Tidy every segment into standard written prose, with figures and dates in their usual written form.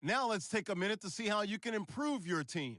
Now let's take a minute to see how you can improve your team.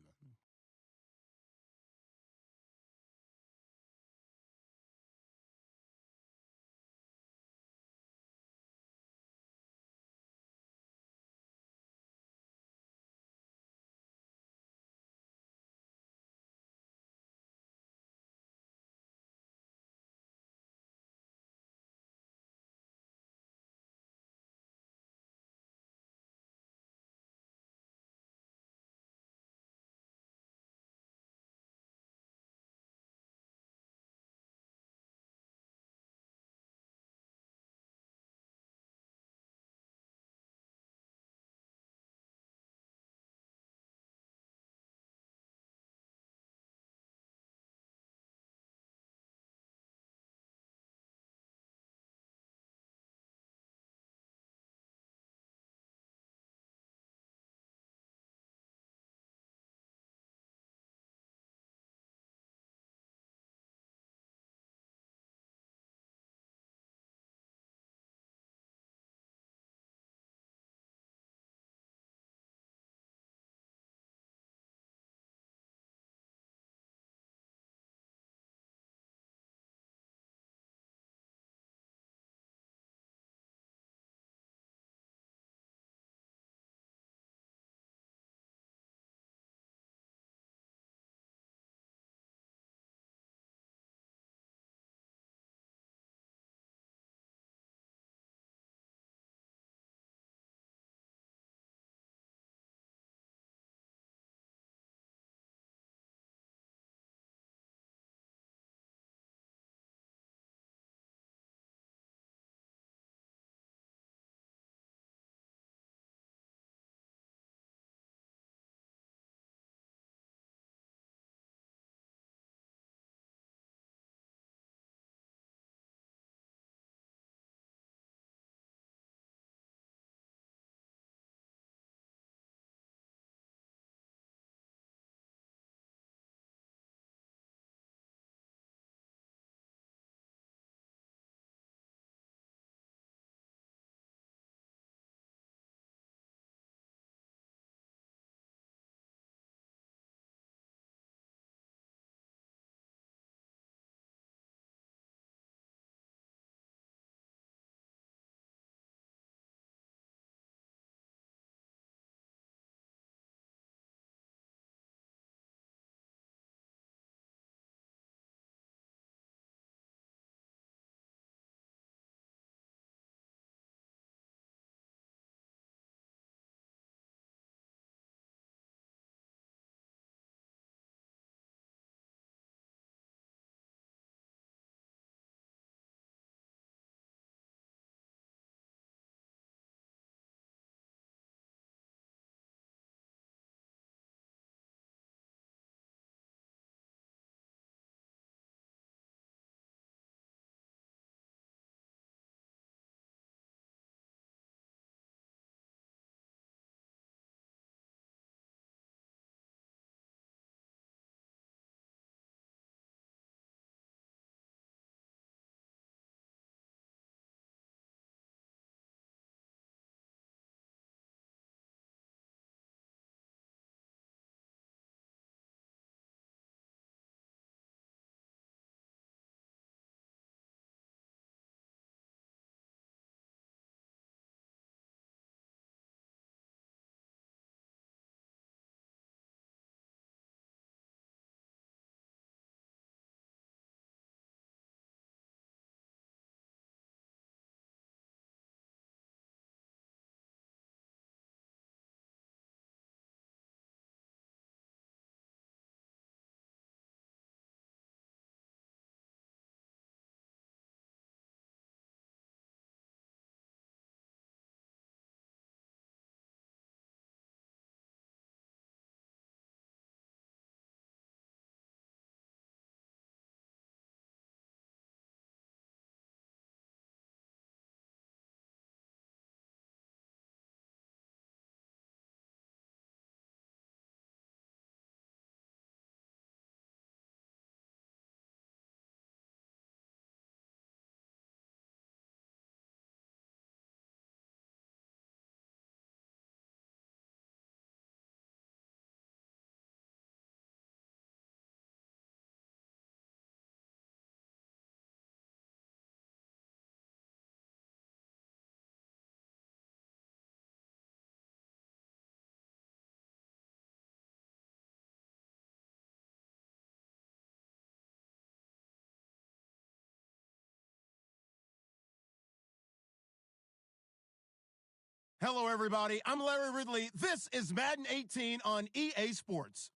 Hello, everybody. I'm Larry Ridley. This is Madden 18 on EA Sports.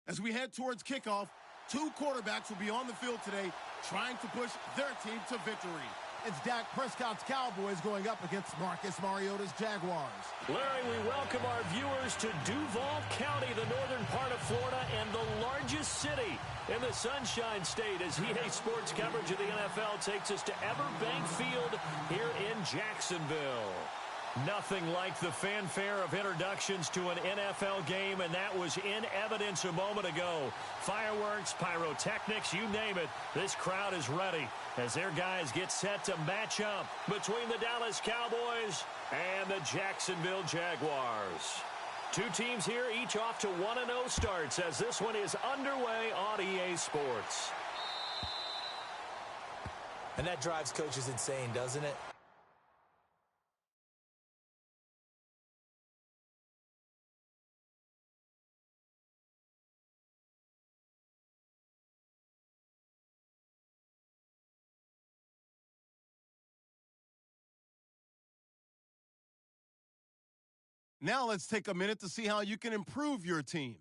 As we head towards kickoff, two quarterbacks will be on the field today trying to push their team to victory. It's Dak Prescott's Cowboys going up against Marcus Mariota's Jaguars. Larry, we welcome our viewers to Duval County, the northern part of Florida, and the largest city in the Sunshine State, as EA Sports coverage of the NFL takes us to Everbank Field here in Jacksonville. Nothing like the fanfare of introductions to an NFL game, and that was in evidence a moment ago. Fireworks, pyrotechnics, you name it, this crowd is ready as their guys get set to match up between the Dallas Cowboys and the Jacksonville Jaguars. Two teams here, each off to 1-0 starts as this one is underway on EA Sports. And that drives coaches insane, doesn't it? Now let's take a minute to see how you can improve your team.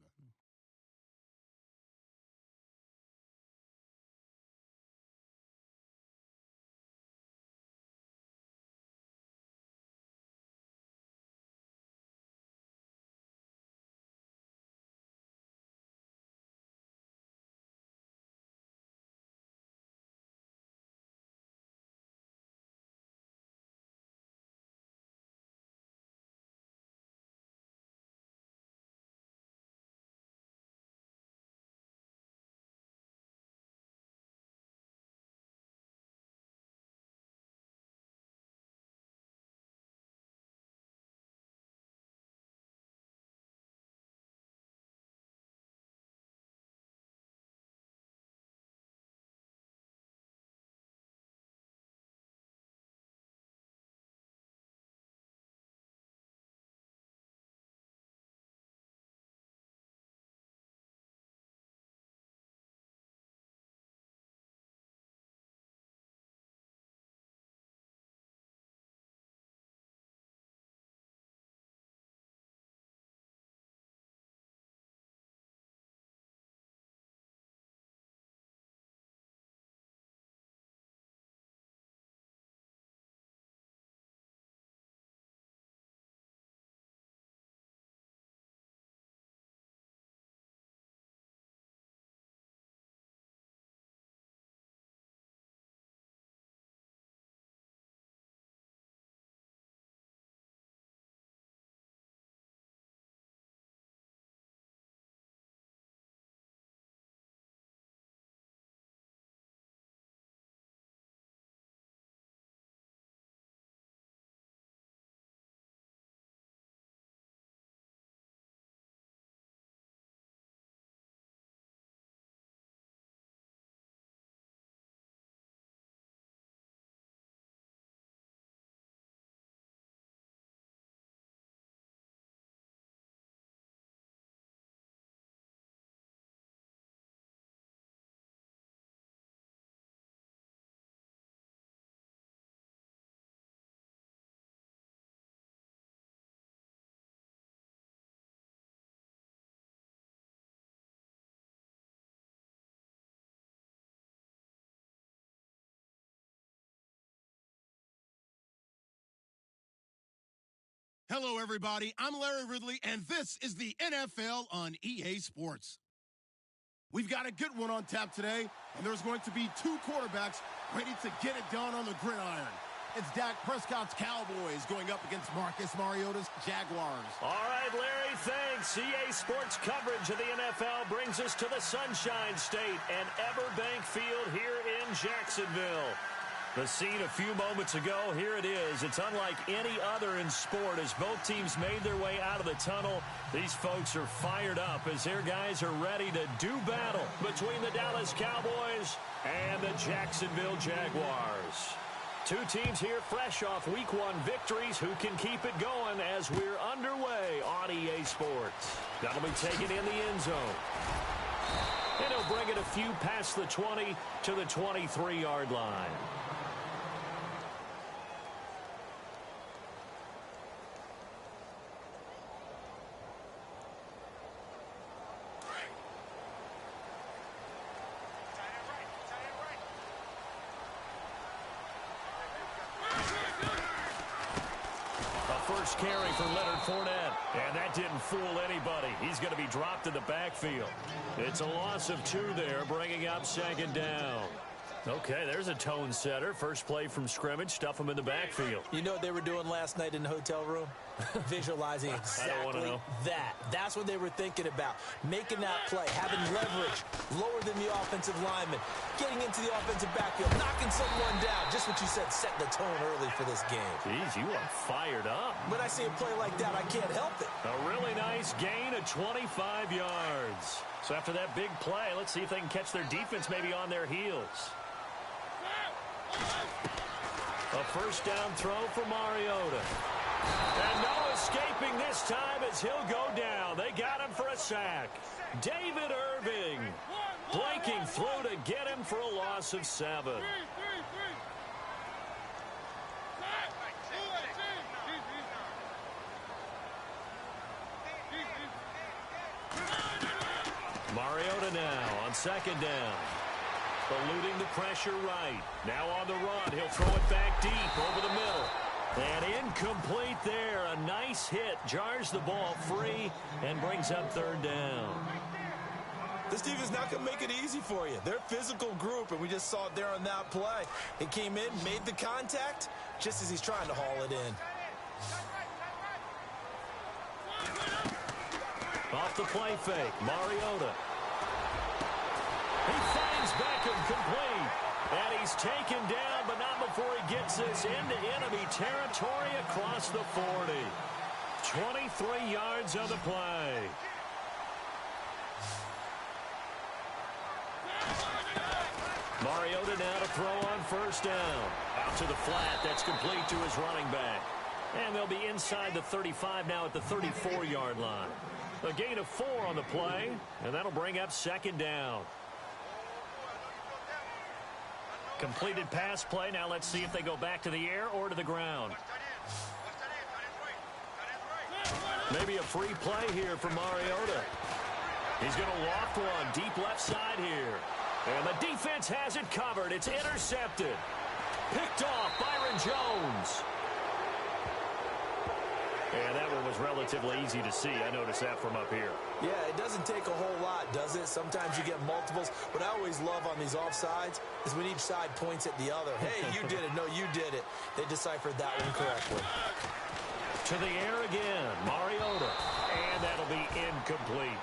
Hello, everybody. I'm Larry Ridley, and this is the NFL on EA Sports. We've got a good one on tap today, and there's going to be two quarterbacks ready to get it done on the gridiron. It's Dak Prescott's Cowboys going up against Marcus Mariota's Jaguars. All right, Larry, thanks. EA Sports coverage of the NFL brings us to the Sunshine State and Everbank Field here in Jacksonville. The scene a few moments ago, here it is. It's unlike any other in sport as both teams made their way out of the tunnel. These folks are fired up as their guys are ready to do battle between the Dallas Cowboys and the Jacksonville Jaguars. Two teams here fresh off Week 1 victories who can keep it going as we're underway on EA Sports. That'll be taken in the end zone. And he'll bring it a few past the 20 to the 23-yard line. first carry for Leonard Fournette. And that didn't fool anybody. He's going to be dropped in the backfield. It's a loss of 2 there, bringing up second down. Okay, there's a tone setter. First play from scrimmage, stuff him in the backfield. You know what they were doing last night in the hotel room? Visualizing exactly that. That's what they were thinking about. Making that play, having leverage, lower than the offensive lineman, getting into the offensive backfield, knocking someone down. Just what you said, set the tone early for this game. Jeez, you are fired up. When I see a play like that, I can't help it. A really nice gain of 25 yards. So after that big play, let's see if they can catch their defense maybe on their heels. A first down throw for Mariota. And no escaping this time as he'll go down. They got him for a sack. David Irving breaking through to get him for a loss of 7. Mariota now on second down. Eluding the pressure right. Now on the run. He'll throw it back deep over the middle. And incomplete there. A nice hit. Jars the ball free and brings up third down. This defense not going to make it easy for you. They're a physical group, and we just saw it there on that play. He came in, made the contact, just as he's trying to haul it in. Off the play fake. Mariota. He finds Beckham complete. And he's taken down, but not before he gets this into enemy territory across the 40. 23 yards on the play. Mariota now to throw on first down. Out to the flat. That's complete to his running back. And they'll be inside the 35 now at the 34-yard line. A gain of 4 on the play, and that'll bring up second down. Completed pass play. Now let's see if they go back to the air or to the ground. Maybe a free play here for Mariota. He's going to loft one deep left side here. And the defense has it covered. It's intercepted. Picked off Byron Jones. And that one was relatively easy to see. I noticed that from up here. Yeah, it doesn't take a whole lot, does it? Sometimes you get multiples. What I always love on these offsides is when each side points at the other. Hey, you did it. No, you did it. They deciphered that one correctly. To the air again. Mariota. And that'll be incomplete.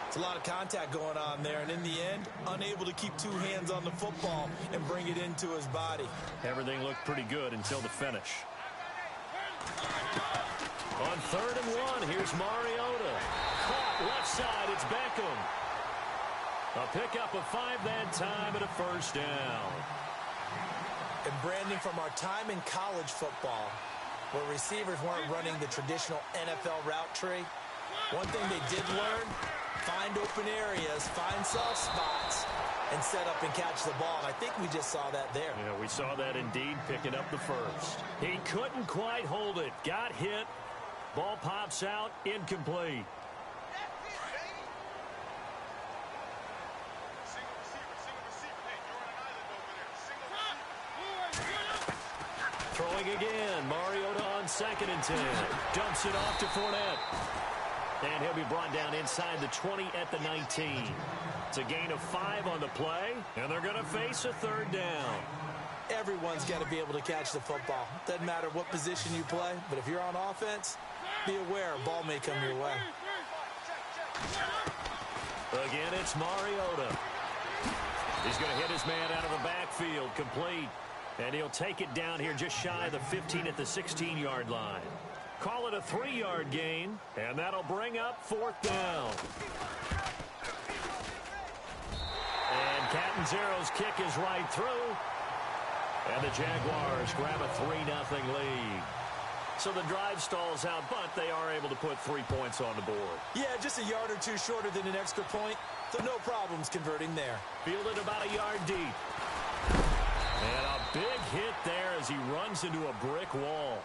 It's a lot of contact going on there, and in the end, unable to keep 2 hands on the football and bring it into his body. Everything looked pretty good until the finish. On 3rd and 1, here's Mariota. Caught left side, it's Beckham. A pickup of 5 that time and a first down. And Brandon, from our time in college football, where receivers weren't running the traditional NFL route tree, one thing they did learn, find open areas, find soft spots, and set up and catch the ball. And I think we just saw that there. Yeah, we saw that indeed, picking up the first. He couldn't quite hold it. Got hit. Ball pops out, incomplete. Throwing again. Mariota on 2nd and 10. Dumps it off to Fournette. And he'll be brought down inside the 20 at the 19. It's a gain of 5 on the play, and they're going to face a 3rd down. Everyone's got to be able to catch the football. Doesn't matter what position you play, but if you're on offense, be aware a ball may come your way. Again, it's Mariota. He's going to hit his man out of the backfield, complete. And he'll take it down here just shy of the 15 at the 16-yard line. Call it a 3-yard gain, and that'll bring up 4th down. And Catanzaro's kick is right through. And the Jaguars grab a 3-0 lead. So the drive stalls out, but they are able to put 3 points on the board. Yeah, just a yard or 2 shorter than an extra point, so no problems converting there. Fielded about a yard deep. And a big hit there as he runs into a brick wall.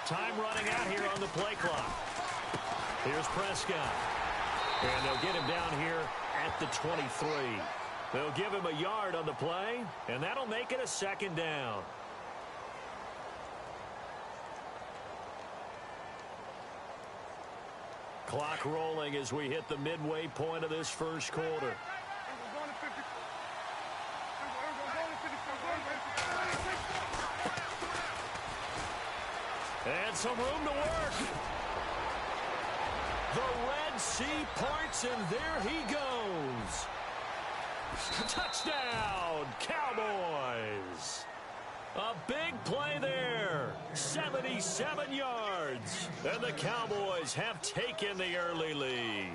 Time running out here on the play clock. Here's Prescott. And they'll get him down here at the 23. They'll give him a yard on the play, and that'll make it a second down. Clock rolling as we hit the midway point of this first quarter. And some room to work. The Red Sea parts, and there he goes. Touchdown, Cowboys. A big play there. 77 yards. And the Cowboys have taken the early lead.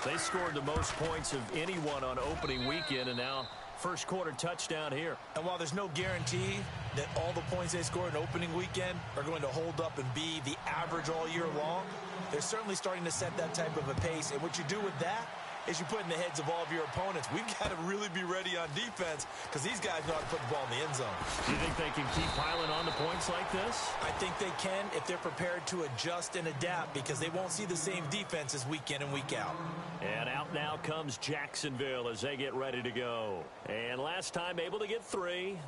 They scored the most points of anyone on opening weekend, and now first quarter touchdown here. And while there's no guarantee that all the points they scored in opening weekend are going to hold up and be the average all year long, they're certainly starting to set that type of a pace. And what you do with that is you put in the heads of all of your opponents, we've got to really be ready on defense because these guys know how to put the ball in the end zone. Do you think they can keep piling on the points like this? I think they can if they're prepared to adjust and adapt because they won't see the same defenses week in and week out. And out now comes Jacksonville as they get ready to go. And last time able to get 3.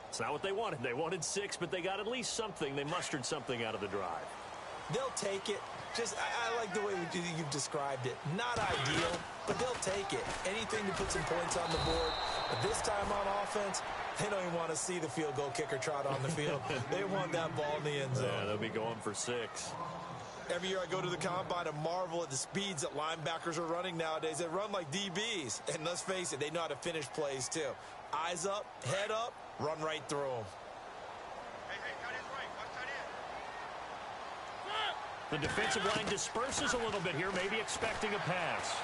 It's not what they wanted. They wanted 6, but they got at least something. They mustered something out of the drive. They'll take it. I like the way you've described it. Not ideal, but they'll take it. Anything to put some points on the board. But this time on offense, they don't even want to see the field goal kicker trot on the field. They want that ball in the end zone. Yeah, they'll be going for 6. Every year I go to the combine and marvel at the speeds that linebackers are running nowadays. They run like DBs. And let's face it, they know how to finish plays too. Eyes up, head up, run right through them. The defensive line disperses a little bit here, maybe expecting a pass.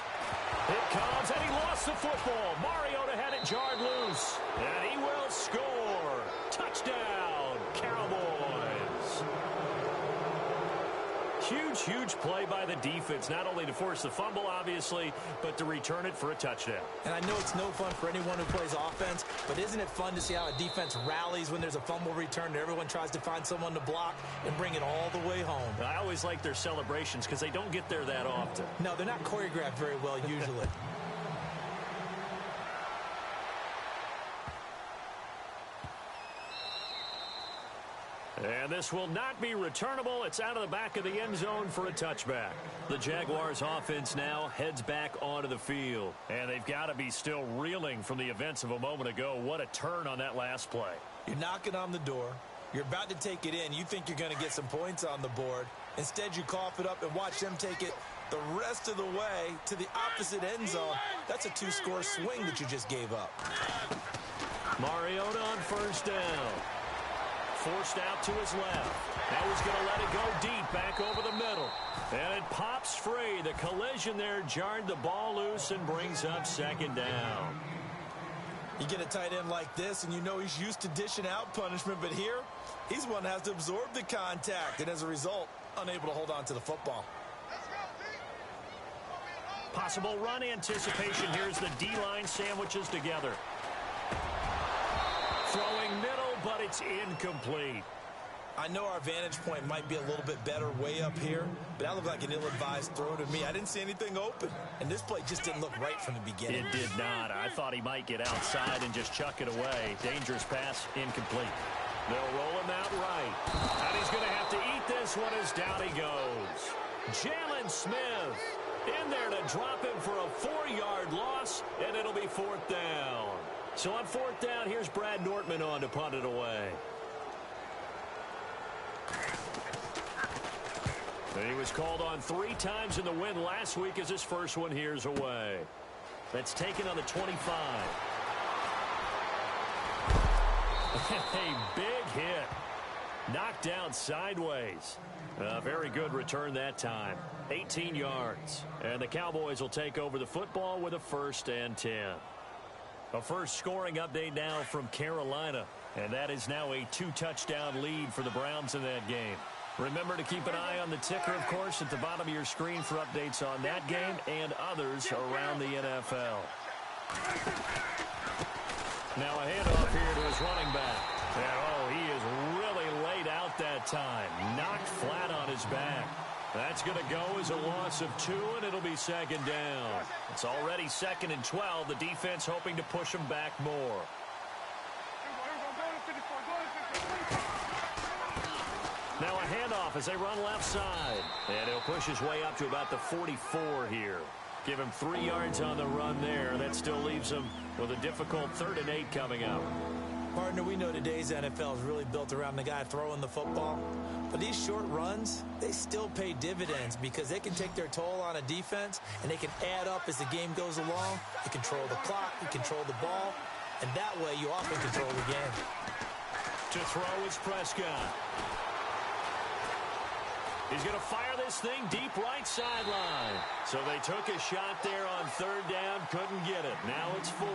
It comes, and he lost the football. Mariota had it jarred loose, and he will score. Touchdown, Cowboys. Huge, huge play by the defense, not only to force the fumble, obviously, but to return it for a touchdown. And I know it's no fun for anyone who plays offense, but isn't it fun to see how a defense rallies when there's a fumble return and everyone tries to find someone to block and bring it all the way home? I always like their celebrations because they don't get there that often. No, they're not choreographed very well usually. And this will not be returnable. It's out of the back of the end zone for a touchback. The Jaguars offense now heads back onto the field. And they've got to be still reeling from the events of a moment ago. What a turn on that last play. You're knocking on the door. You're about to take it in. You think you're going to get some points on the board. Instead, you cough it up and watch them take it the rest of the way to the opposite end zone. That's a 2-score swing that you just gave up. Mariota on first down. Forced out to his left. Now he's going to let it go deep back over the middle. And it pops free. The collision there jarred the ball loose and brings up second down. You get a tight end like this, and you know he's used to dishing out punishment, but here, he's one that has to absorb the contact, and as a result, unable to hold on to the football. Possible run anticipation. Here's the D-line sandwiches together. Throwing middle, but it's incomplete. I know our vantage point might be a little bit better way up here, but that looked like an ill-advised throw to me. I didn't see anything open, and this play just didn't look right from the beginning. It did not. I thought he might get outside and just chuck it away. Dangerous pass, incomplete. They'll roll him out right. And he's going to have to eat this one as down he goes. Jalen Smith in there to drop him for a 4-yard loss, and it'll be 4th down. So on 4th down, here's Brad Nortman on to punt it away. He was called on 3 times in the win last week as his first one here's away. That's taken on the 25. A big hit. Knocked down sideways. A very good return that time. 18 yards. And the Cowboys will take over the football with a 1st and 10. A first scoring update now from Carolina. And that is now a 2-touchdown lead for the Browns in that game. Remember to keep an eye on the ticker, of course, at the bottom of your screen for updates on that game and others around the NFL. Now a handoff here to his running back. And, he is really laid out that time. Knocked flat on his back. That's going to go as a loss of 2, and it'll be second down. It's already 2nd and 12. The defense hoping to push them back more. Now a handoff as they run left side. And he'll push his way up to about the 44 here. Give him 3 yards on the run there. That still leaves him with a difficult 3rd and 8 coming up. Partner, we know today's NFL is really built around the guy throwing the football. But these short runs, they still pay dividends because they can take their toll on a defense and they can add up as the game goes along. You control the clock, you control the ball, and that way you often control the game. To throw is Prescott. He's going to fire this thing deep right sideline. So they took a shot there on 3rd down, couldn't get it. Now it's 4.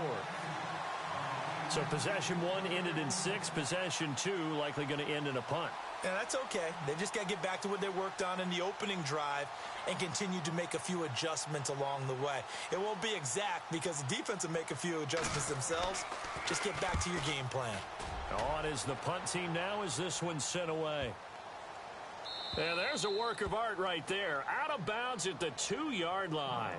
So possession 1 ended in 6. Possession 2 likely going to end in a punt. Yeah, that's okay. They just got to get back to what they worked on in the opening drive and continue to make a few adjustments along the way. It won't be exact because the defense will make a few adjustments themselves. Just get back to your game plan. On is the punt team now as this one's sent away. And there's a work of art right there. Out of bounds at the 2-yard line.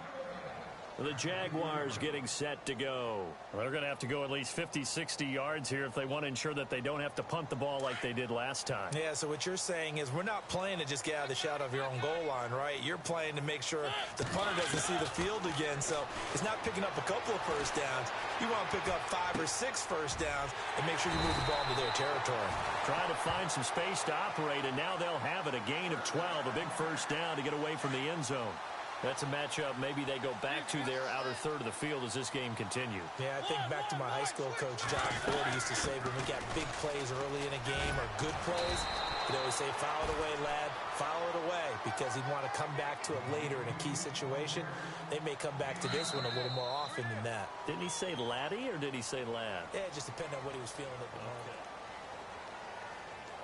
The Jaguars getting set to go. Well, they're going to have to go at least 50, 60 yards here if they want to ensure that they don't have to punt the ball like they did last time. Yeah, so what you're saying is we're not playing to just get out of the shadow of your own goal line, right? You're playing to make sure the punter doesn't see the field again. So it's not picking up a couple of first downs. You want to pick up 5 or 6 first downs and make sure you move the ball into their territory. Trying to find some space to operate, and now they'll have it. A gain of 12, a big first down to get away from the end zone. That's a matchup maybe they go back to their outer third of the field as this game continues. Yeah, I think back to my high school coach, John Ford. He used to say when we got big plays early in a game or good plays, he'd always say, foul it away, lad, foul it away, because he'd want to come back to it later in a key situation. They may come back to this one a little more often than that. Didn't he say laddie or did he say lad? Yeah, it just depended on what he was feeling at the moment.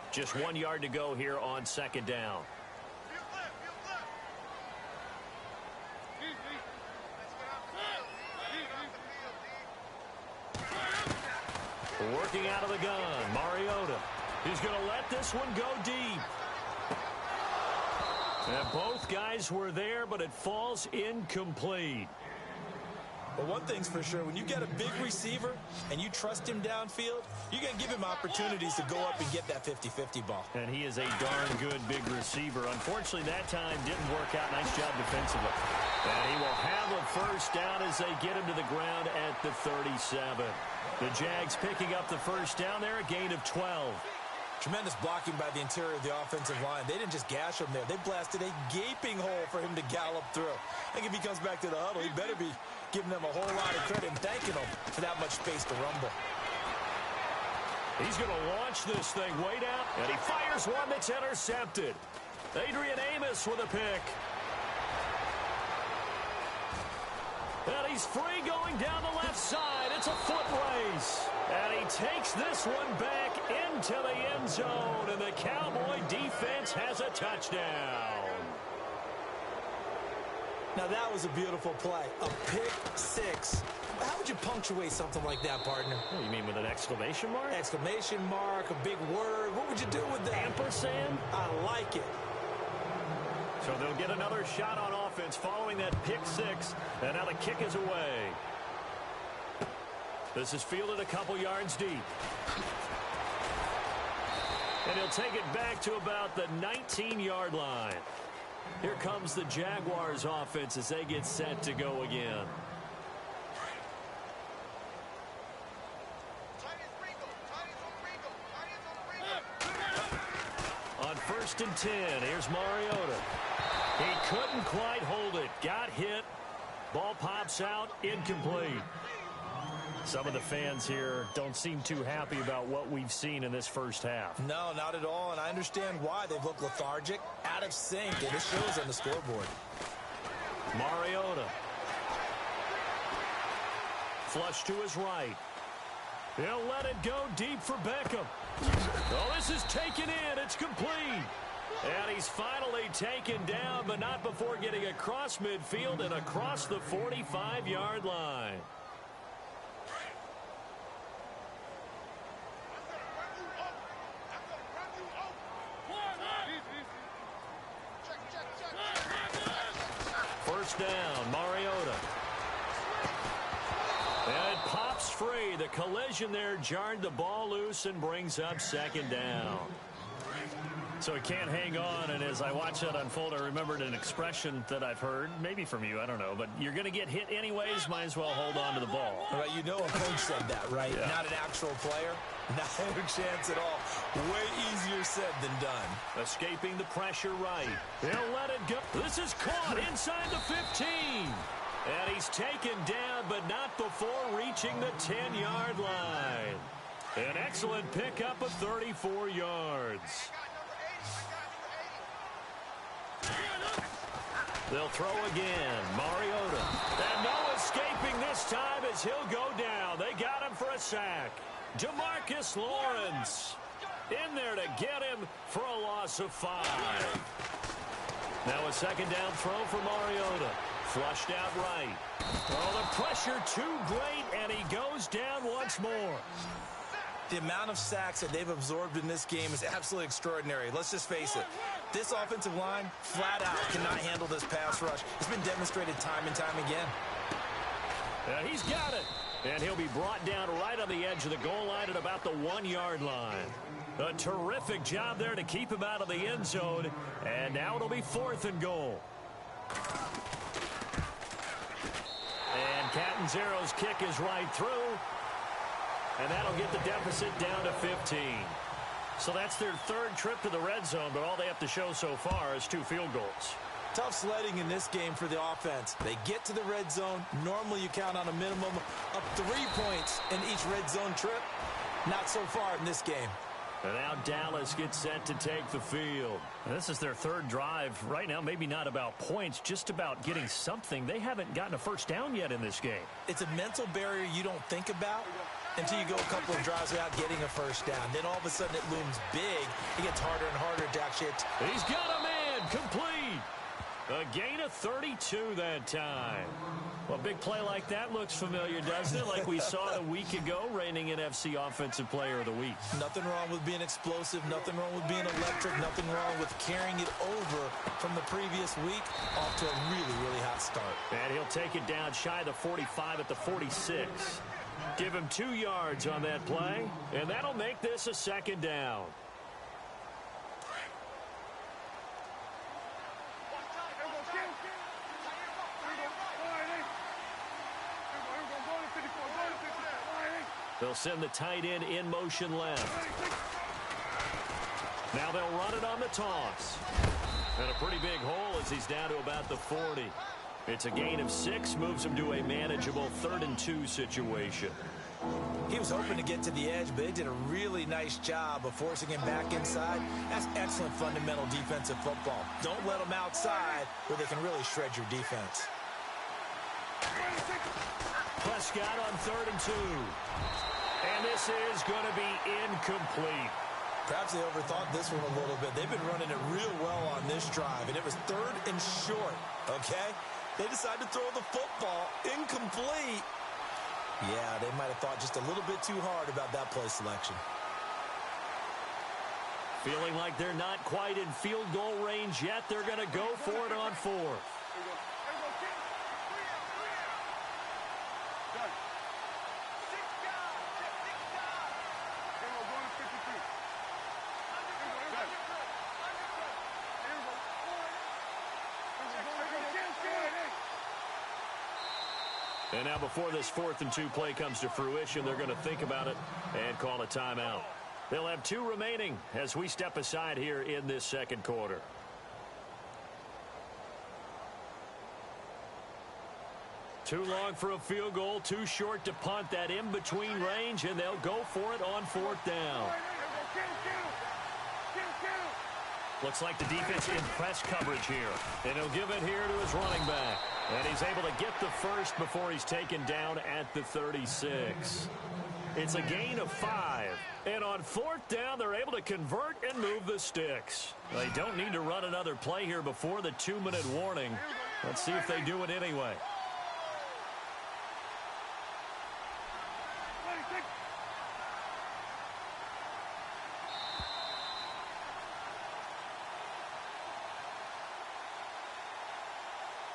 Just 1 yard to go here on 2nd down. Working out of the gun, Mariota. He's going to let this one go deep. And both guys were there, but it falls incomplete. But one thing's for sure, when you get a big receiver and you trust him downfield, you're going to give him opportunities to go up and get that 50-50 ball. And he is a darn good big receiver. Unfortunately, that time didn't work out. Nice job defensively. And he will have a first down as they get him to the ground at the 37. The Jags picking up the first down there, a gain of 12. Tremendous blocking by the interior of the offensive line. They didn't just gash him there. They blasted a gaping hole for him to gallop through. I think if he comes back to the huddle, he better be giving them a whole lot of credit and thanking them for that much space to rumble. He's going to launch this thing way down, and he fires one that's intercepted. Adrian Amos with a pick. And he's free going down the left side. It's a foot race. And he takes this one back into the end zone. And the Cowboy defense has a touchdown. Now that was a beautiful play. A pick 6. How would you punctuate something like that, partner? Oh, you mean with an exclamation mark? Exclamation mark, a big word. What would you do with that? Ampersand? I like it. So they'll get another shot on offense following that pick 6. And now the kick is away. This is fielded a couple yards deep. And he'll take it back to about the 19-yard line. Here comes the Jaguars offense as they get set to go again. On 1st and 10, here's Mariota. He couldn't quite hold it. Got hit. Ball pops out. Incomplete. Some of the fans here don't seem too happy about what we've seen in this first half. No, not at all, and I understand why. They've looked lethargic, out of sync, and it shows on the scoreboard. Mariota. Flush to his right. He'll let it go deep for Beckham. Oh, this is taken in. It's complete. And he's finally taken down, but not before getting across midfield and across the 45-yard line. down. Mariota. And it pops free. The collision there jarred the ball loose and brings up second down. So he can't hang on, and as I watch that unfold, I remembered an expression that I've heard, maybe from you, I don't know, but you're going to get hit anyways, might as well hold on to the ball. Right, you know a coach said that, right? Yeah. Not an actual player. Not a chance at all. Way easier said than done. Escaping the pressure right. He'll let it go. This is caught inside the 15. And he's taken down, but not before reaching the 10-yard line. An excellent pickup of 34 yards. They'll throw again. Mariota. And no escaping this time as he'll go down. They got him for a sack. DeMarcus Lawrence in there to get him for a loss of 5. Now a second down throw for Mariota. Flushed out right. Oh, the pressure too great, and he goes down once more. The amount of sacks that they've absorbed in this game is absolutely extraordinary. Let's just face it. This offensive line, flat out, cannot handle this pass rush. It's been demonstrated time and time again. And he's got it. And he'll be brought down right on the edge of the goal line at about the 1-yard line. A terrific job there to keep him out of the end zone. And now it'll be 4th and goal. And Catanzaro's kick is right through. And that'll get the deficit down to 15. So that's their 3rd trip to the red zone, but all they have to show so far is 2 field goals. Tough sledding in this game for the offense. They get to the red zone. Normally you count on a minimum of 3 points in each red zone trip. Not so far in this game. And now Dallas gets set to take the field. And this is their 3rd drive. Right now, maybe not about points, just about getting something. They haven't gotten a first down yet in this game. It's a mental barrier you don't think about until you go a couple of drives without getting a first down. Then all of a sudden it looms big. It gets harder and harder to actually hit. He's got a man complete. A gain of 32 that time. Well, a big play like that looks familiar, doesn't it? Like we saw a week ago, reigning NFC Offensive Player of the Week. Nothing wrong with being explosive. Nothing wrong with being electric. Nothing wrong with carrying it over from the previous week off to a really, really hot start. And he'll take it down shy of the 45 at the 46. Give him 2 yards on that play, and that'll make this a 2nd down. They'll send the tight end in motion left. Now they'll run it on the toss. And a pretty big hole as he's down to about the 40. It's a gain of 6, moves him to a manageable 3rd and 2 situation. He was hoping to get to the edge, but they did a really nice job of forcing him back inside. That's excellent fundamental defensive football. Don't let them outside where they can really shred your defense. Prescott on 3rd and 2. And this is going to be incomplete. Perhaps they overthought this one a little bit. They've been running it real well on this drive, and it was 3rd and short, okay? They decided to throw the football incomplete. Yeah, they might have thought just a little bit too hard about that play selection. Feeling like they're not quite in field goal range yet. They're going to go for it on 4th. And now before this 4th and 2 play comes to fruition, they're going to think about it and call a timeout. They'll have 2 remaining as we step aside here in this 2nd quarter. Too long for a field goal, too short to punt. That in-between range, and they'll go for it on 4th down. Looks like the defense in press coverage here. And he'll give it here to his running back. And he's able to get the first before he's taken down at the 36. It's a gain of 5. And on 4th down, they're able to convert and move the sticks. They don't need to run another play here before the 2-minute warning. Let's see if they do it anyway.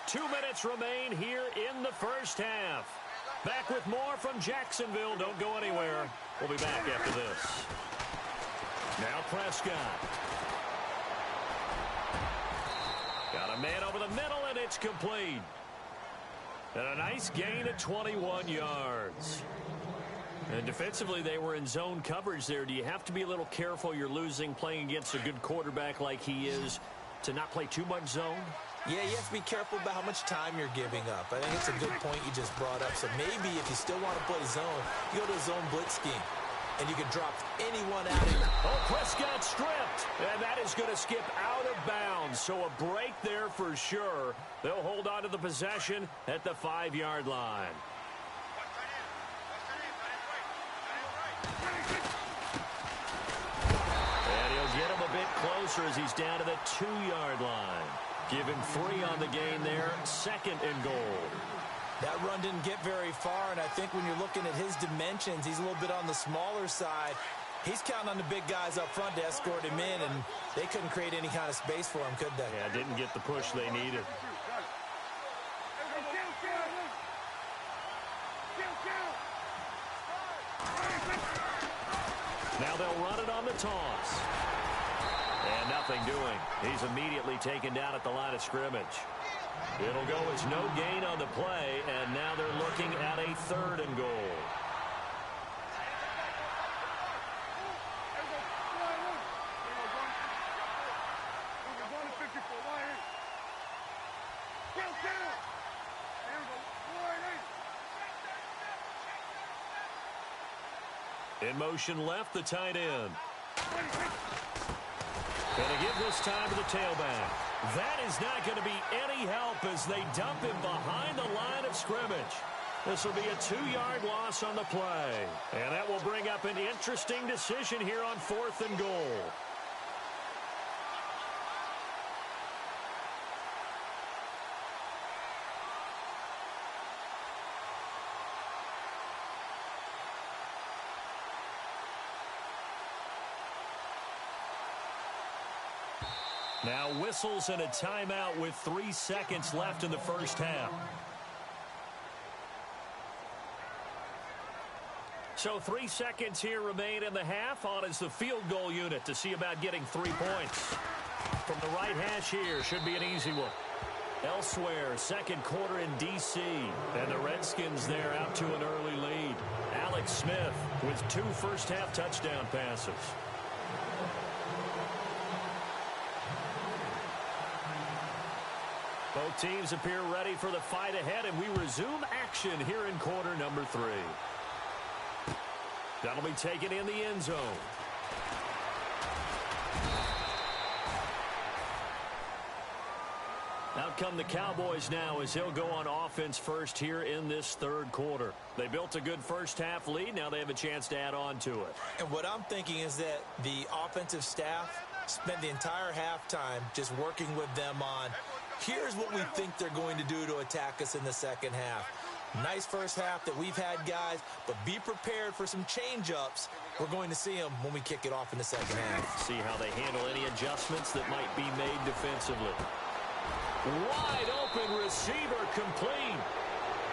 2 minutes remain here in the first half. Back with more from Jacksonville. Don't go anywhere. We'll be back after this. Now Prescott. Got a man over the middle, and it's complete. And a nice gain of 21 yards. And defensively, they were in zone coverage there. Do you have to be a little careful? You're losing playing against a good quarterback like he is to not play too much zone? Yeah, you have to be careful about how much time you're giving up. I think it's a good point you just brought up. So maybe if you still want to play zone, you go to a zone blitz scheme. And you can drop anyone out of here. Oh, Prescott stripped. And that is going to skip out of bounds. So a break there for sure. They'll hold on to the possession at the 5-yard line. And he'll get him a bit closer as he's down to the 2-yard line. Give him 3 on the gain there. 2nd and goal. That run didn't get very far, and I think when you're looking at his dimensions, he's a little bit on the smaller side. He's counting on the big guys up front to escort him in, and they couldn't create any kind of space for him, could they? Yeah, didn't get the push they needed. Now they'll run it on the toss. And nothing doing. He's immediately taken down at the line of scrimmage. It'll go as no gain on the play, and now they're looking at a 3rd and goal. In motion left, the tight end. Going to give this time to the tailback. That is not going to be any help as they dump him behind the line of scrimmage. This will be a 2-yard loss on the play. And that will bring up an interesting decision here on 4th and goal. Now whistles and a timeout with 3 seconds left in the first half. So 3 seconds here remain in the half. On is the field goal unit to see about getting 3 points. From the right hash here, should be an easy one. Elsewhere, 2nd quarter in D.C. And the Redskins there out to an early lead. Alex Smith with 2 first-half touchdown passes. Both teams appear ready for the fight ahead, and we resume action here in quarter number 3. That'll be taken in the end zone. Out come the Cowboys now as they'll go on offense first here in this 3rd quarter. They built a good first-half lead. Now they have a chance to add on to it. And what I'm thinking is that the offensive staff spent the entire halftime just working with them on, here's what we think they're going to do to attack us in the second half. Nice first half that we've had, guys, but be prepared for some change-ups. We're going to see them when we kick it off in the second half. See how they handle any adjustments that might be made defensively. Wide open receiver complete.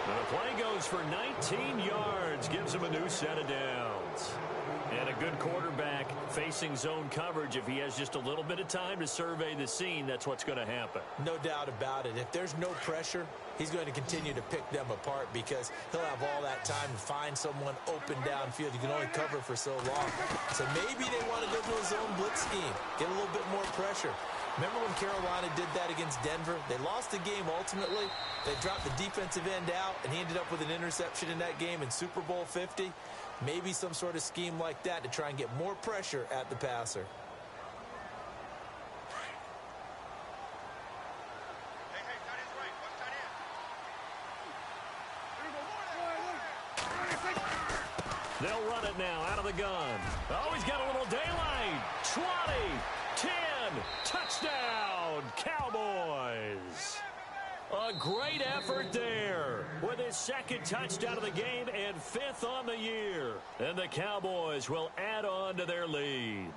And the play goes for 19 yards, gives him a new set of downs. And a good quarterback facing zone coverage. If he has just a little bit of time to survey the scene, that's what's going to happen. No doubt about it. If there's no pressure, he's going to continue to pick them apart because he'll have all that time to find someone open downfield. You can only cover for so long. So maybe they want to go to a zone blitz scheme, get a little bit more pressure. Remember when Carolina did that against Denver? They lost the game ultimately. They dropped the defensive end out, and he ended up with an interception in that game in Super Bowl 50. Maybe some sort of scheme like that to try and get more pressure at the passer. They'll run it now out of the gun. Oh, he's got a little daylight. 20, 10, touchdown, Cowboys. A great effort there with his 2nd touchdown of the game and 5th on the year. And the Cowboys will add on to their lead.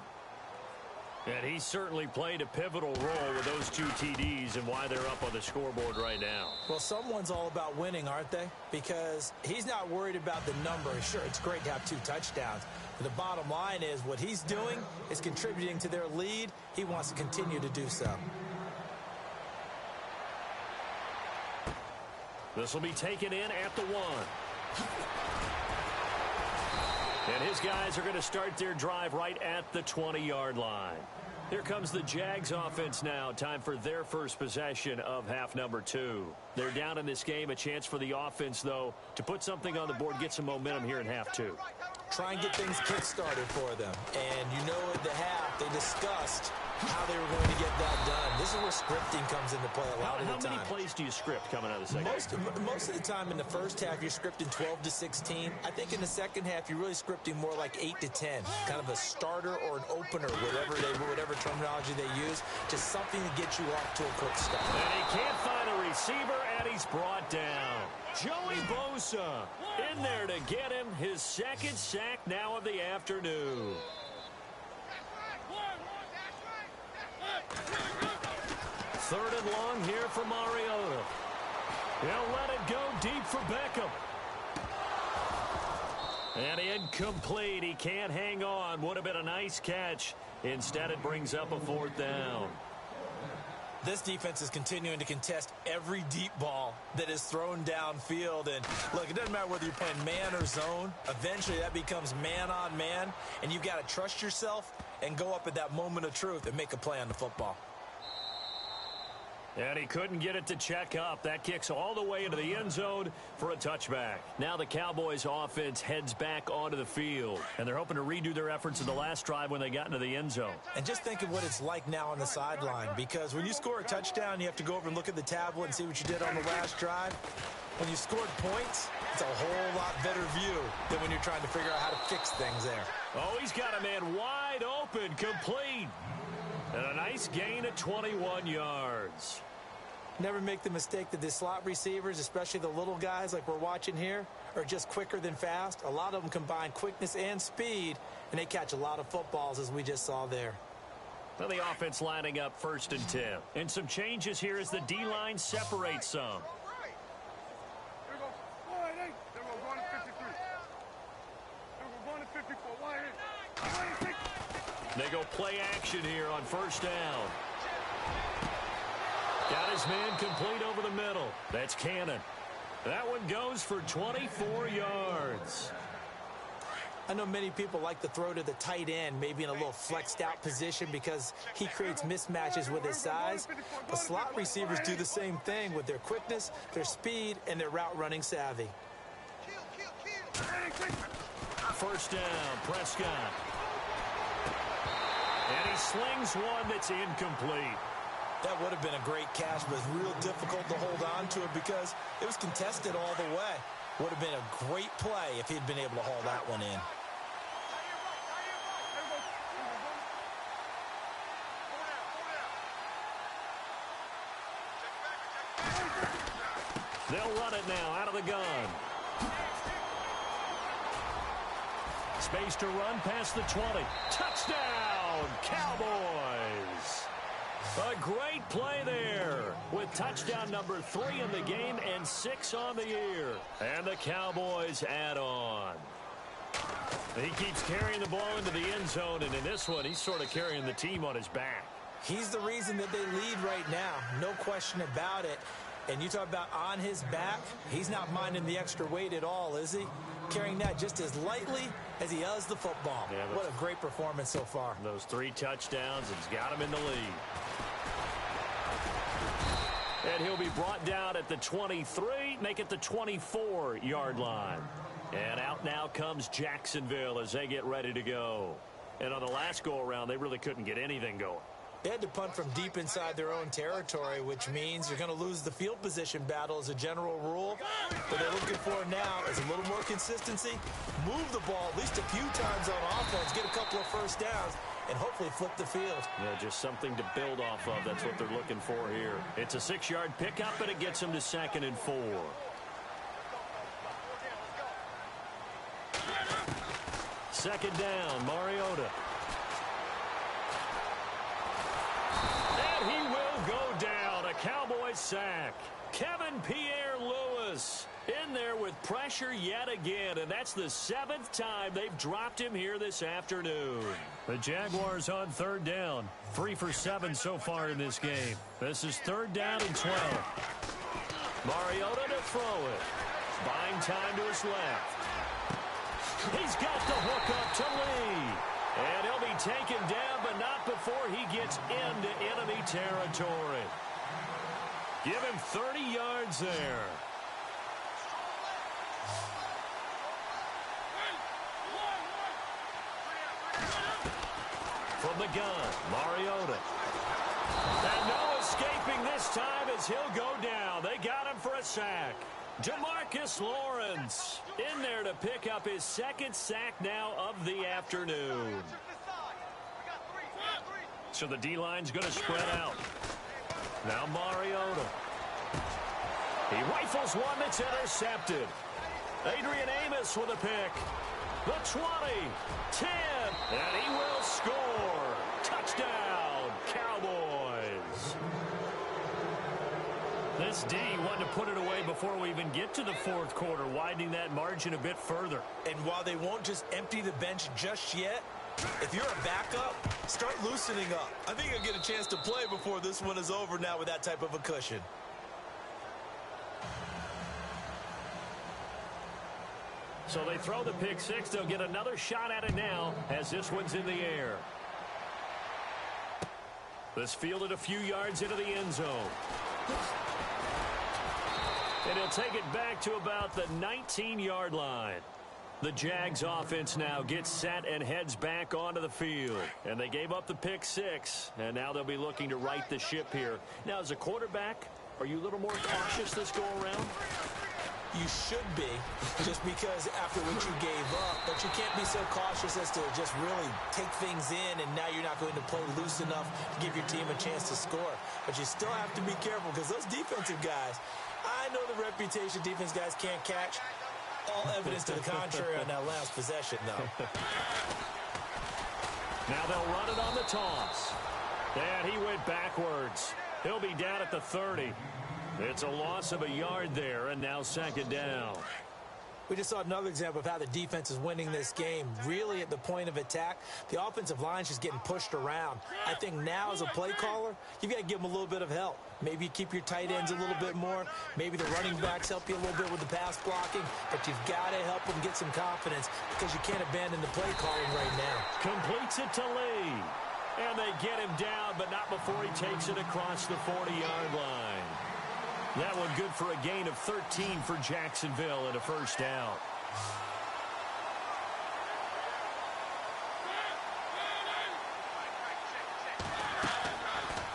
And he certainly played a pivotal role with those 2 TDs and why they're up on the scoreboard right now. Well, someone's all about winning, aren't they? Because he's not worried about the number. Sure, it's great to have 2 touchdowns. But the bottom line is what he's doing is contributing to their lead. He wants to continue to do so. This will be taken in at the 1. And his guys are going to start their drive right at the 20-yard line. Here comes the Jags offense now. Time for their first possession of half number 2. They're down in this game. A chance for the offense, though, to put something on the board, get some momentum here in half 2. Try and get things kick-started for them. And you know at the half, they discussed how they were going to get that done. This is where scripting comes into play a lot of the time. How many plays do you script coming out of the second half? Most of the time in the first half, you're scripting 12 to 16. I think in the second half, you're really scripting more like 8 to 10. Kind of a starter or an opener, whatever terminology they use. Just something to get you off to a quick start. And he can't find a receiver, and he's brought down. Joey Bosa in there to get him his second sack now of the afternoon. Third and long here for Mariota. He'll let it go deep for Beckham. And incomplete. He can't hang on. Would have been a nice catch. Instead, it brings up a 4th down. This defense is continuing to contest every deep ball that is thrown downfield. And, look, it doesn't matter whether you're playing man or zone. Eventually, that becomes man-on-man. And you've got to trust yourself and go up at that moment of truth and make a play on the football. And he couldn't get it to check up. That kicks all the way into the end zone for a touchback. Now the Cowboys offense heads back onto the field. And they're hoping to redo their efforts in the last drive when they got into the end zone. And just think of what it's like now on the sideline. Because when you score a touchdown, you have to go over and look at the tablet and see what you did on the last drive. When you scored points, it's a whole lot better view than when you're trying to figure out how to fix things there. Oh, he's got a man wide open, complete. And a nice gain of 21 yards. Never make the mistake that the slot receivers, especially the little guys like we're watching here, are just quicker than fast. A lot of them combine quickness and speed, and they catch a lot of footballs, as we just saw there. Well, the offense lining up 1st and 10. And some changes here as the D-line separates some. They go play action here on 1st down. Got his man complete over the middle. That's Cannon. That one goes for 24 yards. I know many people like to throw to the tight end, maybe in a little flexed out position because he creates mismatches with his size. But slot receivers do the same thing with their quickness, their speed, and their route running savvy. 1st down, Prescott. And he slings one that's incomplete. That would have been a great catch, but it's real difficult to hold on to it because it was contested all the way. Would have been a great play if he'd been able to haul that one in. They'll run it now out of the gun. Space to run past the 20. Touchdown, Cowboys. A great play there with touchdown number 3 in the game and 6 on the year. And the Cowboys add on. He keeps carrying the ball into the end zone, and in this one, he's sort of carrying the team on his back. He's the reason that they lead right now. No question about it. And you talk about on his back, he's not minding the extra weight at all, is he? Carrying that just as lightly as he does the football. Yeah, what a great performance so far. Those 3 touchdowns has got him in the lead. And he'll be brought down at the 23, make it the 24-yard line. And out now comes Jacksonville as they get ready to go. And on the last go-around, they really couldn't get anything going. They had to punt from deep inside their own territory, which means you're going to lose the field position battle as a general rule. What they're looking for now is a little more consistency, move the ball at least a few times on offense, get a couple of first downs, and hopefully flip the field. Yeah, just something to build off of. That's what they're looking for here. It's a 6-yard pickup, and it gets them to 2nd and 4. Second down, Mariota. sack. Kevin Pierre-Louis in there with pressure yet again, and that's the 7th time they've dropped him here this afternoon. The Jaguars on 3rd down. 3 for 7 so far in this game. This is 3rd down and 12. Mariota to throw it. Buying time to his left. He's got the hook up to Lee. And he'll be taken down, but not before he gets into enemy territory. Give him 30 yards there. From the gun, Mariota. And no escaping this time as he'll go down. They got him for a sack. Demarcus Lawrence in there to pick up his 2nd sack now of the afternoon. So the D-line's going to spread out. Now Mariota. He rifles one that's intercepted. Adrian Amos with a pick. The 20, 10, and he will score. Touchdown, Cowboys. This D wanted to put it away before we even get to the 4th quarter, widening that margin a bit further. And while they won't just empty the bench just yet, if you're a backup, start loosening up. I think you'll get a chance to play before this one is over now with that type of a cushion. So they throw the pick 6. They'll get another shot at it now as this one's in the air. This fielded a few yards into the end zone. And he'll take it back to about the 19-yard line. The Jags offense now gets set and heads back onto the field. And they gave up the pick 6. And now they'll be looking to right the ship here. Now, as a quarterback, are you a little more cautious this go around? You should be, just because after what you gave up. But you can't be so cautious as to just really take things in, and now you're not going to play loose enough to give your team a chance to score. But you still have to be careful, because those defensive guys, I know the reputation defense guys can't catch. All evidence to the contrary on that last possession, though. Now they'll run it on the toss. And he went backwards. He'll be down at the 30. It's a loss of a yard there, and now 2nd down. We just saw another example of how the defense is winning this game. Really at the point of attack, the offensive line's just getting pushed around. I think now as a play caller, you've got to give them a little bit of help. Maybe you keep your tight ends a little bit more. Maybe the running backs help you a little bit with the pass blocking. But you've got to help them get some confidence, because you can't abandon the play calling right now. Completes it to Lee. And they get him down, but not before he takes it across the 40-yard line. That one good for a gain of 13 for Jacksonville and a 1st down.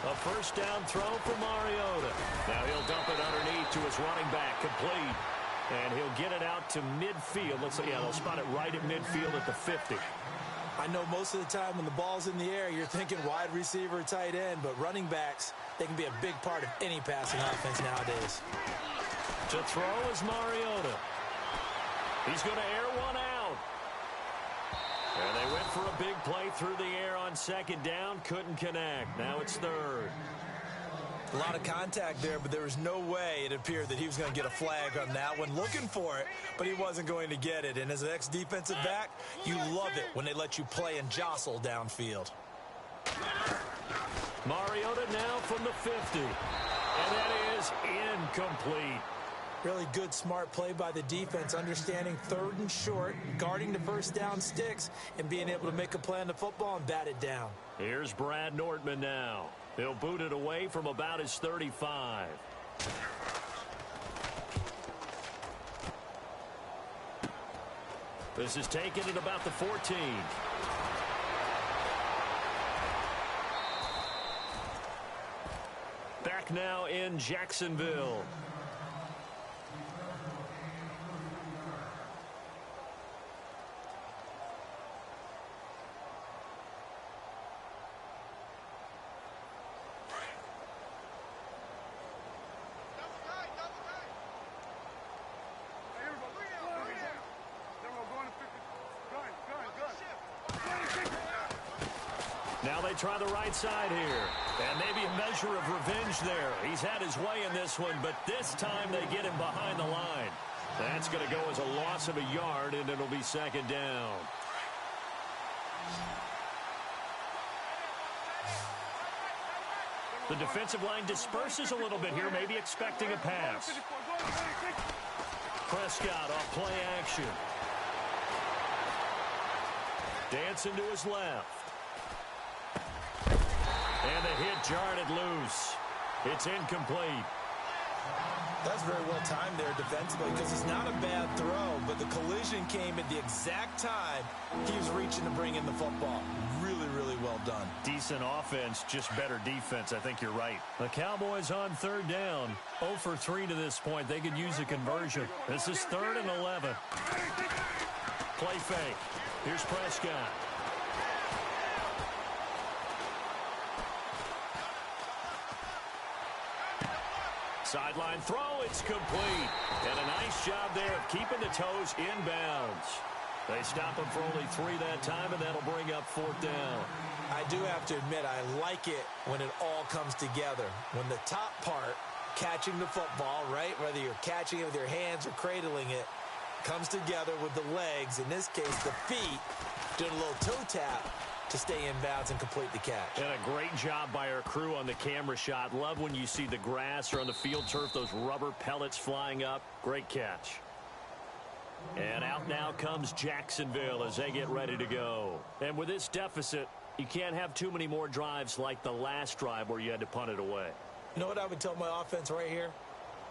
A 1st down throw for Mariota. Now he'll dump it underneath to his running back, complete. And he'll get it out to midfield. Looks like, yeah, they'll spot it right at midfield at the 50. I know most of the time when the ball's in the air, you're thinking wide receiver, tight end, but running backs, they can be a big part of any passing offense nowadays. To throw is Mariota. He's going to air one out. And they went for a big play through the air on 2nd down. Couldn't connect. Now it's 3rd. A lot of contact there, but there was no way it appeared that he was going to get a flag on that one. Looking for it, but he wasn't going to get it. And as an ex-defensive back, you love it when they let you play and jostle downfield. Mariota now from the 50. And that is incomplete. Really good, smart play by the defense, understanding 3rd and short, guarding the 1st down sticks, and being able to make a play on the football and bat it down. Here's Brad Nortman now. He'll boot it away from about his 35. This is taken at about the 14. Back now in Jacksonville. Now they they try the right side here. And maybe a measure of revenge there. He's had his way in this one, but this time they get him behind the line. That's going to go as a loss of a yard, and it'll be second down. The defensive line disperses a little bit here, maybe expecting a pass. Prescott off play action. Dancing to his left. And the hit jarred it loose. It's incomplete. That's very well timed there defensively because it's not a bad throw, but the collision came at the exact time he was reaching to bring in the football. Really, really well done. Decent offense, just better defense. I think you're right. The Cowboys on third down. 0 for 3 to this point. They could use a conversion. This is 3rd and 11. Play fake. Here's Prescott. Sideline throw, it's complete. And a nice job there of keeping the toes inbounds. They stop him for only 3 that time, and that'll bring up 4th down. I do have to admit, I like it when it all comes together. When the top part, catching the football, right, whether you're catching it with your hands or cradling it, comes together with the legs, in this case the feet, doing a little toe tap to stay in bounds and complete the catch. And a great job by our crew on the camera shot. Love when you see the grass or on the field turf, those rubber pellets flying up. Great catch. And out now comes Jacksonville as they get ready to go. And with this deficit, you can't have too many more drives like the last drive where you had to punt it away. You know what I would tell my offense right here?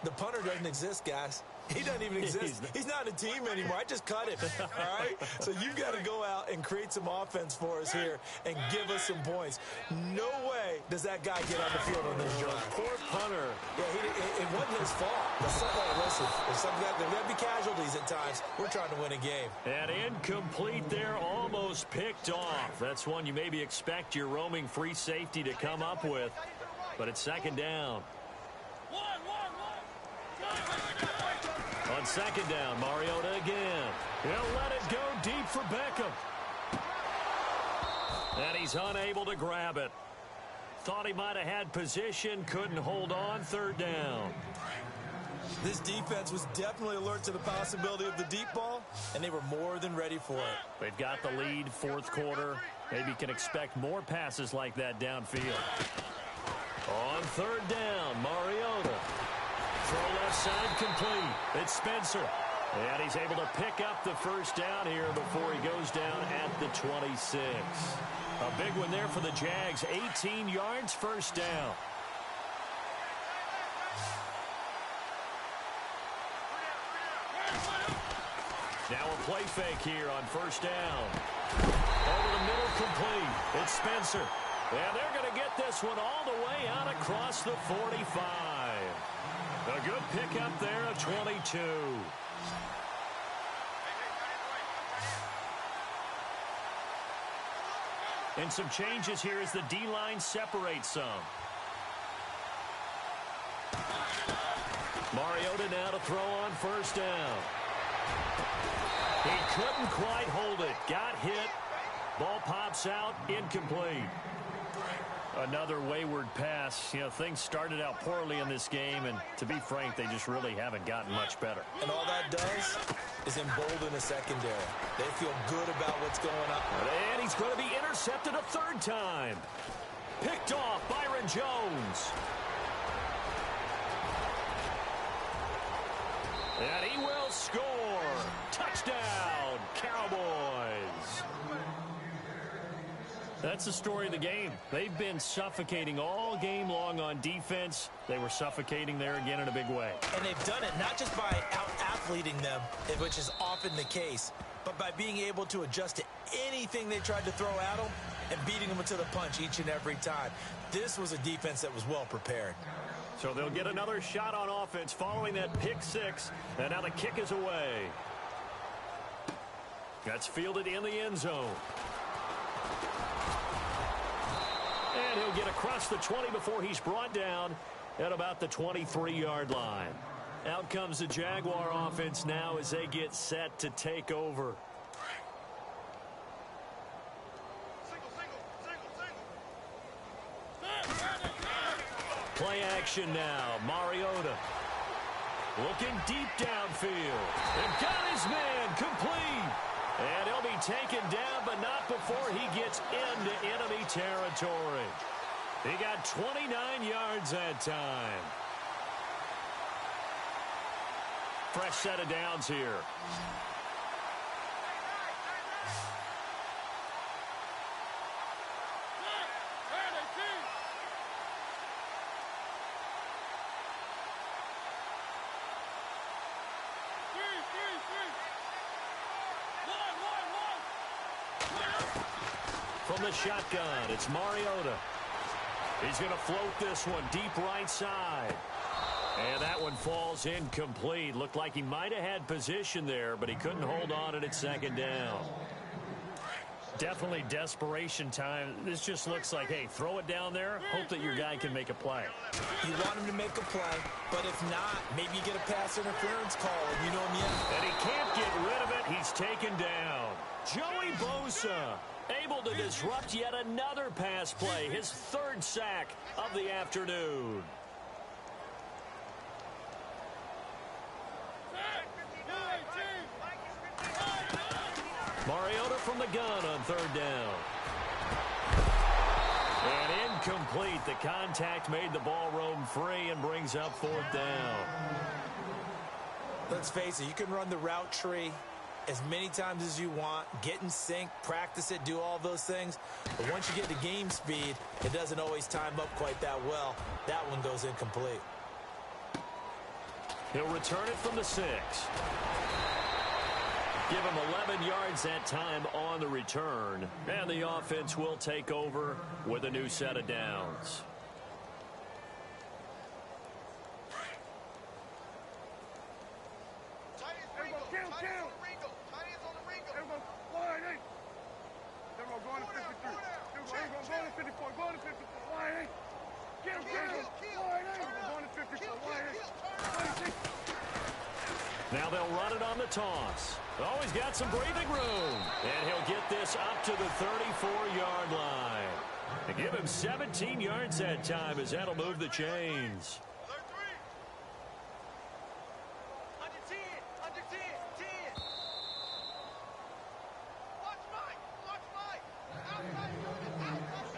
The punter doesn't exist, guys. He doesn't even exist. He's not a team anymore. I just cut him, all right? So you've got to go out and create some offense for us here and give us some points. No way does that guy get on the field on this drive. Poor punter. Yeah, it wasn't his fault. Listen, there's going to be casualties at times. We're trying to win a game. And incomplete there, almost picked off. That's one you maybe expect your roaming free safety to come up with. But it's second down. On second down, Mariota again. He'll let it go deep for Beckham. And he's unable to grab it. Thought he might have had position, couldn't hold on, 3rd down. This defense was definitely alert to the possibility of the deep ball, and they were more than ready for it. They've got the lead, 4th quarter. Maybe can expect more passes like that downfield. On 3rd down, Mariota. Throw left side complete. It's Spencer. And he's able to pick up the 1st down here before he goes down at the 26. A big one there for the Jags. 18 yards, 1st down. Now a play fake here on 1st down. Over the middle complete. It's Spencer. And they're going to get this one all the way out across the 45. A good pickup there of 22. And some changes here as the D-line separates some. Mariota now to throw on 1st down. He couldn't quite hold it. Got hit. Ball pops out. Incomplete. Another wayward pass. You know, things started out poorly in this game, and to be frank, they just really haven't gotten much better. And all that does is embolden a secondary. They feel good about what's going on. And he's going to be intercepted a 3rd time. Picked off Byron Jones. And he will score. Touchdown, Cowboys. That's the story of the game. They've been suffocating all game long on defense. They were suffocating there again in a big way. And they've done it not just by out-athleting them, which is often the case, but by being able to adjust to anything they tried to throw at them and beating them to the punch each and every time. This was a defense that was well prepared. So they'll get another shot on offense following that pick 6. And now the kick is away. That's fielded in the end zone. And he'll get across the 20 before he's brought down at about the 23-yard line. Out comes the Jaguar offense now as they get set to take over. direction now. Mariota looking deep downfield. And got his man complete. And he'll be taken down, but not before he gets into enemy territory. He got 29 yards that time. Fresh set of downs here. From the shotgun, it's Mariota. He's going to float this one deep right side. And that one falls incomplete. Looked like he might have had position there, but he couldn't hold on at second down. Definitely desperation time. This just looks like, hey, throw it down there, hope that your guy can make a play. You want him to make a play, but if not, maybe you get a pass interference call, and you know him yet. And he can't get rid of it. He's taken down. Joey Bosa able to disrupt yet another pass play, his third sack of the afternoon. Mariota from the gun on third down. And incomplete. The contact made the ball roam free and brings up fourth down. Let's face it, you can run the route tree as many times as you want, get in sync, practice it, do all those things. But once you get to game speed, it doesn't always time up quite that well. That one goes incomplete. He'll return it from the 6. Give him 11 yards that time on the return. And the offense will take over with a new set of downs. Now they'll run it on the toss. Oh, he's got some breathing room. And he'll get this up to the 34-yard line. And give him 17 yards that time as that'll move the chains.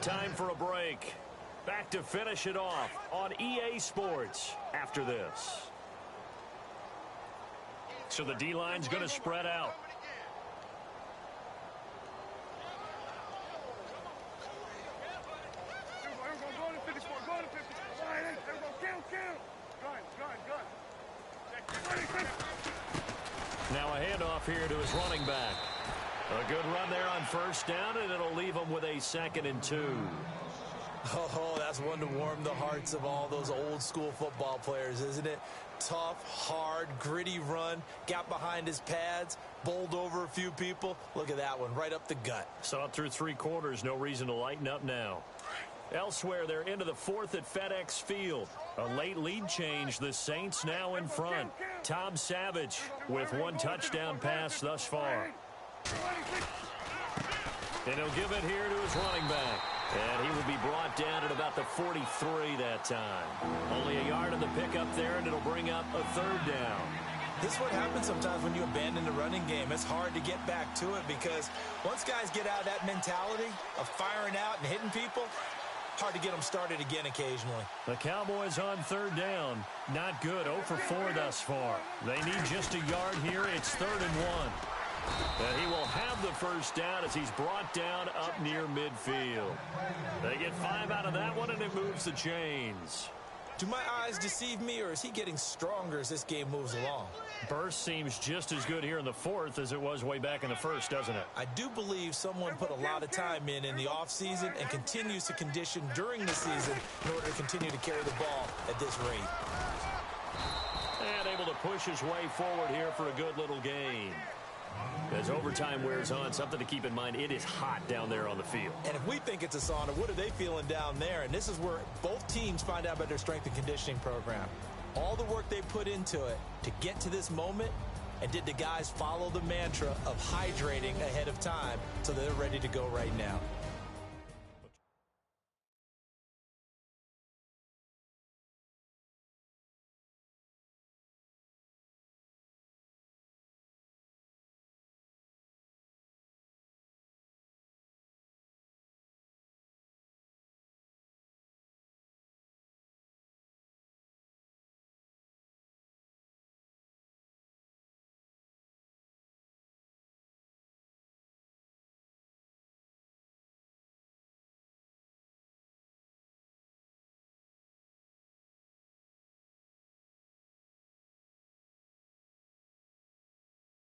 Time for a break. Back to finish it off on EA Sports after this. So the D-line's going to spread out. Now a handoff here to his running back. A good run there on first down, and it'll leave him with a 2nd and 2. Oh, that's one to warm the hearts of all those old school football players, isn't it? Tough, hard, gritty run, got behind his pads, bowled over a few people. Look at that one, right up the gut. Saw it through 3 quarters, no reason to lighten up now. Elsewhere, they're into the 4th at FedEx Field. A late lead change, the Saints now in front. Tom Savage with 1 touchdown pass thus far. And he'll give it here to his running back. And he will be brought down at about the 43 that time. Only a yard on the pickup there, and it'll bring up a 3rd down. This is what happens sometimes when you abandon the running game. It's hard to get back to it because once guys get out of that mentality of firing out and hitting people, hard to get them started again occasionally. The Cowboys on 3rd down. Not good. 0 for 4 thus far. They need just a yard here. It's 3rd and 1. And he will have the first down as he's brought down up near midfield. They get 5 out of that one, and it moves the chains. Do my eyes deceive me, or is he getting stronger as this game moves along? Burst seems just as good here in the 4th as it was way back in the 1st, doesn't it? I do believe someone put a lot of time in the offseason and continues to condition during the season in order to continue to carry the ball at this rate. And able to push his way forward here for a good little game. As overtime wears on, something to keep in mind, it is hot down there on the field. And if we think it's a sauna, what are they feeling down there? And this is where both teams find out about their strength and conditioning program. All the work they put into it to get to this moment, and did the guys follow the mantra of hydrating ahead of time so they're ready to go right now?